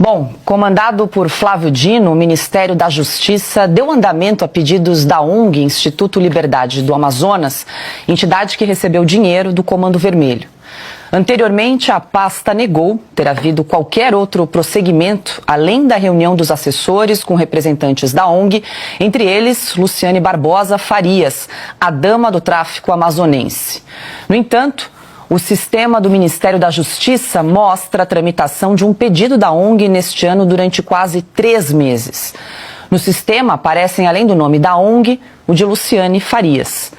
Bom, comandado por Flávio Dino, o Ministério da Justiça deu andamento a pedidos da ONG Instituto Liberdade do Amazonas, entidade que recebeu dinheiro do Comando Vermelho. Anteriormente, a pasta negou ter havido qualquer outro prosseguimento, além da reunião dos assessores com representantes da ONG, entre eles Luciane Barbosa Farias, a dama do tráfico amazonense. No entanto, o sistema do Ministério da Justiça mostra a tramitação de um pedido da ONG neste ano durante quase 3 meses. No sistema aparecem, além do nome da ONG, o de Luciane Farias.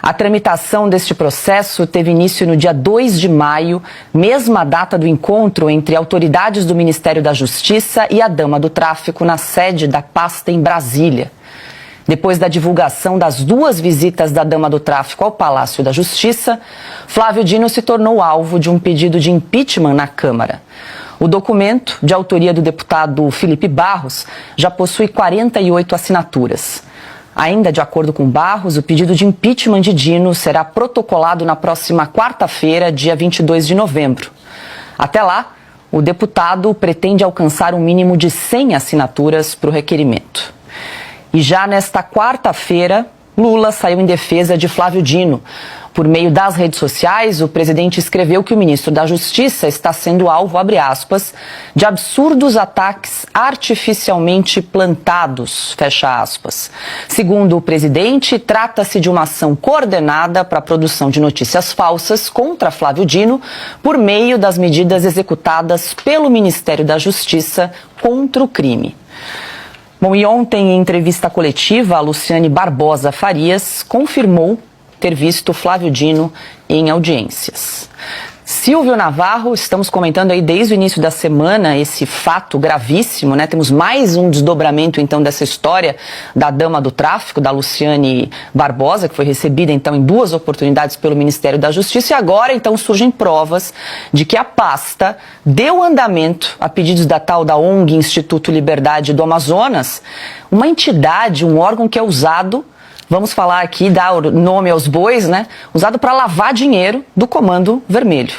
A tramitação deste processo teve início no dia 2 de maio, mesma data do encontro entre autoridades do Ministério da Justiça e a dama do tráfico na sede da pasta em Brasília. Depois da divulgação das 2 visitas da dama do tráfico ao Palácio da Justiça, Flávio Dino se tornou alvo de um pedido de impeachment na Câmara. O documento, de autoria do deputado Felipe Barros, já possui 48 assinaturas. Ainda de acordo com Barros, o pedido de impeachment de Dino será protocolado na próxima quarta-feira, dia 22 de novembro. Até lá, o deputado pretende alcançar um mínimo de 100 assinaturas para o requerimento. E já nesta quarta-feira, Lula saiu em defesa de Flávio Dino. Por meio das redes sociais, o presidente escreveu que o ministro da Justiça está sendo alvo, abre aspas, de absurdos ataques artificialmente plantados, fecha aspas. Segundo o presidente, trata-se de uma ação coordenada para a produção de notícias falsas contra Flávio Dino por meio das medidas executadas pelo Ministério da Justiça contra o crime. Bom, e ontem, em entrevista coletiva, a Luciane Barbosa Farias confirmou ter visto Flávio Dino em audiências. Silvio Navarro, estamos comentando aí desde o início da semana esse fato gravíssimo, né? Temos mais um desdobramento, então, dessa história da dama do tráfico, da Luciane Barbosa, que foi recebida, então, em 2 oportunidades pelo Ministério da Justiça. E agora, então, surgem provas de que a pasta deu andamento a pedidos da tal da ONG Instituto Liberdade do Amazonas, uma entidade, um órgão que é usado, vamos falar aqui, dar nome aos bois, né? Usado para lavar dinheiro do Comando Vermelho.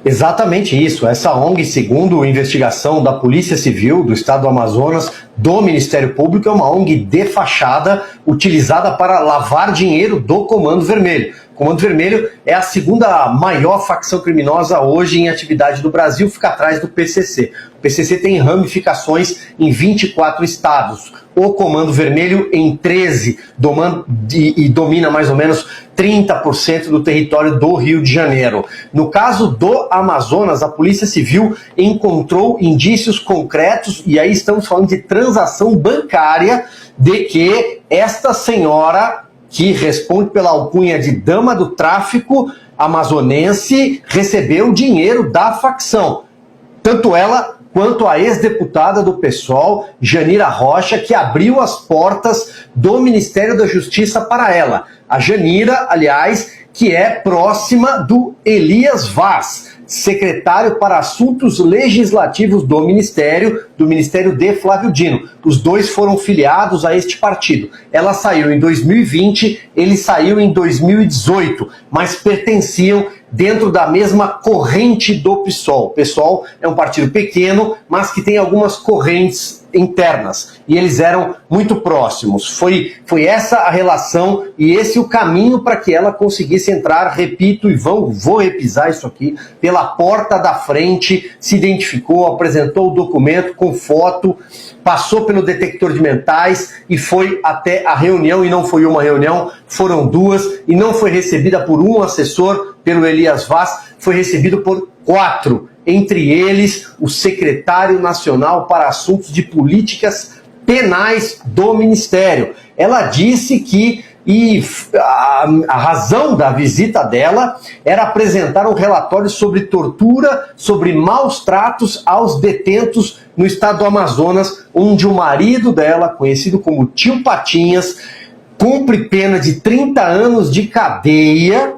Exatamente isso. Essa ONG, segundo a investigação da Polícia Civil do Estado do Amazonas, do Ministério Público, é uma ONG de fachada utilizada para lavar dinheiro do Comando Vermelho. O Comando Vermelho é a 2ª maior facção criminosa hoje em atividade do Brasil, fica atrás do PCC. O PCC tem ramificações em 24 estados. O Comando Vermelho em 13 e domina mais ou menos 30% do território do Rio de Janeiro. No caso do Amazonas, a Polícia Civil encontrou indícios concretos, e aí estamos falando de transação bancária, de que esta senhora, que responde pela alcunha de dama do tráfico amazonense, recebeu dinheiro da facção. Tanto ela quanto a ex-deputada do PSOL, Janira Rocha, que abriu as portas do Ministério da Justiça para ela. A Janira, aliás, que é próxima do Elias Vaz, secretário para Assuntos Legislativos do Ministério de Flávio Dino. Os dois foram filiados a este partido. Ela saiu em 2020, ele saiu em 2018, mas pertenciam dentro da mesma corrente do PSOL. O PSOL é um partido pequeno, mas que tem algumas correntes internas, e eles eram muito próximos. Foi essa a relação e esse o caminho para que ela conseguisse entrar, repito, e vou repisar isso aqui, pela porta da frente, se identificou, apresentou o documento com foto, passou pelo detector de metais e foi até a reunião, e não foi uma reunião, foram 2, e não foi recebida por um assessor, pelo Elias Vaz, foi recebido por 4, entre eles o secretário nacional para assuntos de políticas penais do Ministério. Ela disse que a razão da visita dela era apresentar um relatório sobre tortura, sobre maus tratos aos detentos no estado do Amazonas, onde o marido dela, conhecido como Tio Patinhas, cumpre pena de 30 anos de cadeia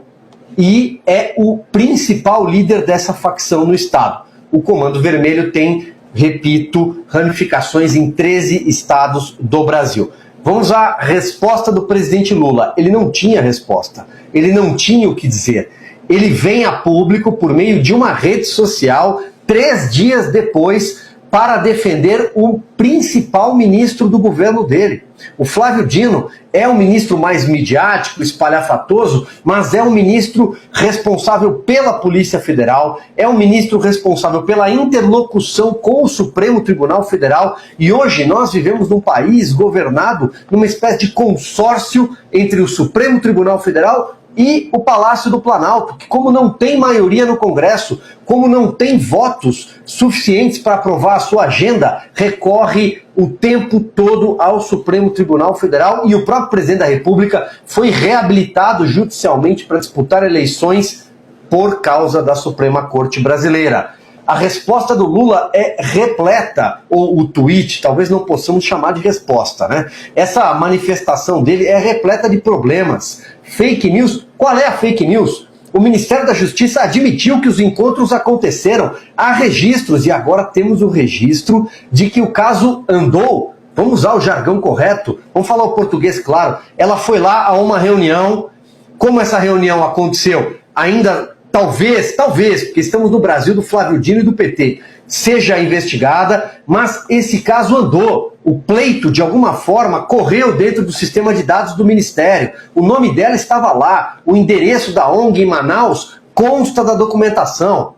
e é o principal líder dessa facção no estado. O Comando Vermelho tem, repito, ramificações em 13 estados do Brasil. Vamos à resposta do presidente Lula. Ele não tinha resposta, ele não tinha o que dizer. Ele vem a público por meio de uma rede social 3 dias depois, para defender o principal ministro do governo dele. O Flávio Dino é o ministro mais midiático, espalhafatoso, mas é um ministro responsável pela Polícia Federal, é um ministro responsável pela interlocução com o Supremo Tribunal Federal, e hoje nós vivemos num país governado numa espécie de consórcio entre o Supremo Tribunal Federal e o Palácio do Planalto, que como não tem maioria no Congresso, como não tem votos suficientes para aprovar a sua agenda, recorre o tempo todo ao Supremo Tribunal Federal, e o próprio presidente da República foi reabilitado judicialmente para disputar eleições por causa da Suprema Corte Brasileira. A resposta do Lula é repleta, ou o tweet, talvez não possamos chamar de resposta, né? Essa manifestação dele é repleta de problemas. Fake news, qual é a fake news? O Ministério da Justiça admitiu que os encontros aconteceram, há registros, e agora temos o registro de que o caso andou. Vamos usar o jargão correto, vamos falar o português claro. Ela foi lá a uma reunião. Como essa reunião aconteceu? Ainda talvez, porque estamos no Brasil do Flávio Dino e do PT, seja investigada, mas esse caso andou. O pleito, de alguma forma, correu dentro do sistema de dados do Ministério. O nome dela estava lá, o endereço da ONG em Manaus consta da documentação.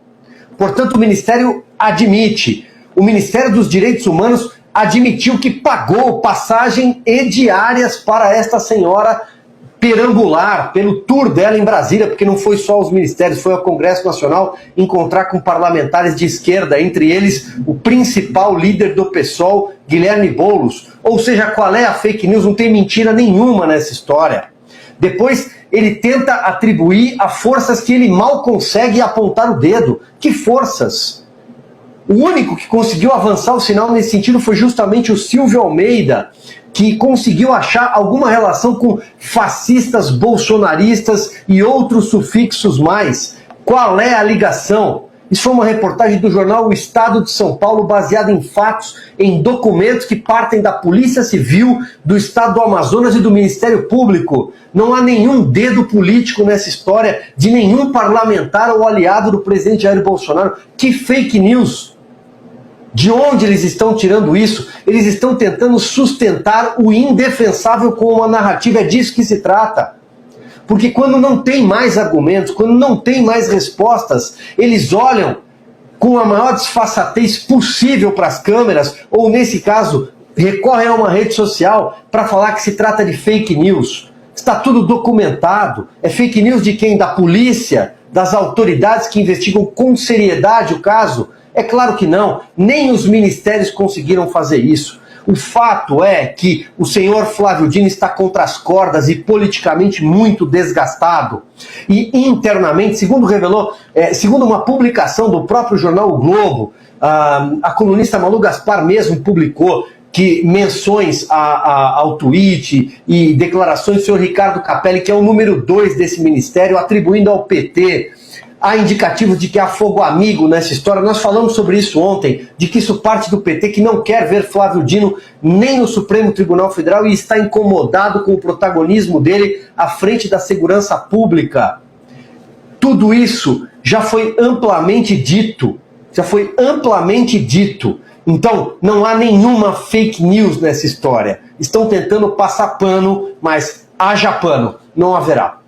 Portanto, o Ministério admite. O Ministério dos Direitos Humanos admitiu que pagou passagem e diárias para esta senhora perambular pelo tour dela em Brasília, porque não foi só aos ministérios, foi ao Congresso Nacional encontrar com parlamentares de esquerda, entre eles o principal líder do PSOL, Guilherme Boulos. Ou seja, qual é a fake news? Não tem mentira nenhuma nessa história. Depois ele tenta atribuir a forças que ele mal consegue apontar o dedo. Que forças? O único que conseguiu avançar o sinal nesse sentido foi justamente o Silvio Almeida, que conseguiu achar alguma relação com fascistas, bolsonaristas e outros sufixos mais. Qual é a ligação? Isso foi uma reportagem do jornal O Estado de São Paulo, baseada em fatos, em documentos que partem da Polícia Civil, do Estado do Amazonas e do Ministério Público. Não há nenhum dedo político nessa história de nenhum parlamentar ou aliado do presidente Jair Bolsonaro. Que fake news! De onde eles estão tirando isso? Eles estão tentando sustentar o indefensável com uma narrativa, é disso que se trata. Porque quando não tem mais argumentos, quando não tem mais respostas, eles olham com a maior disfarçatez possível para as câmeras, ou nesse caso, recorrem a uma rede social para falar que se trata de fake news. Está tudo documentado. É fake news de quem? Da polícia? Das autoridades que investigam com seriedade o caso? É claro que não, nem os ministérios conseguiram fazer isso. O fato é que o senhor Flávio Dino está contra as cordas e politicamente muito desgastado. E internamente, segundo uma publicação do próprio jornal O Globo, a colunista Malu Gaspar mesmo publicou que menções ao tweet e declarações do senhor Ricardo Capelli, que é o número 2 desse ministério, atribuindo ao PT. Há indicativos de que há fogo amigo nessa história. Nós falamos sobre isso ontem, de que isso parte do PT, que não quer ver Flávio Dino nem no Supremo Tribunal Federal e está incomodado com o protagonismo dele à frente da segurança pública. Tudo isso já foi amplamente dito. Então, não há nenhuma fake news nessa história. Estão tentando passar pano, mas haja pano, não haverá.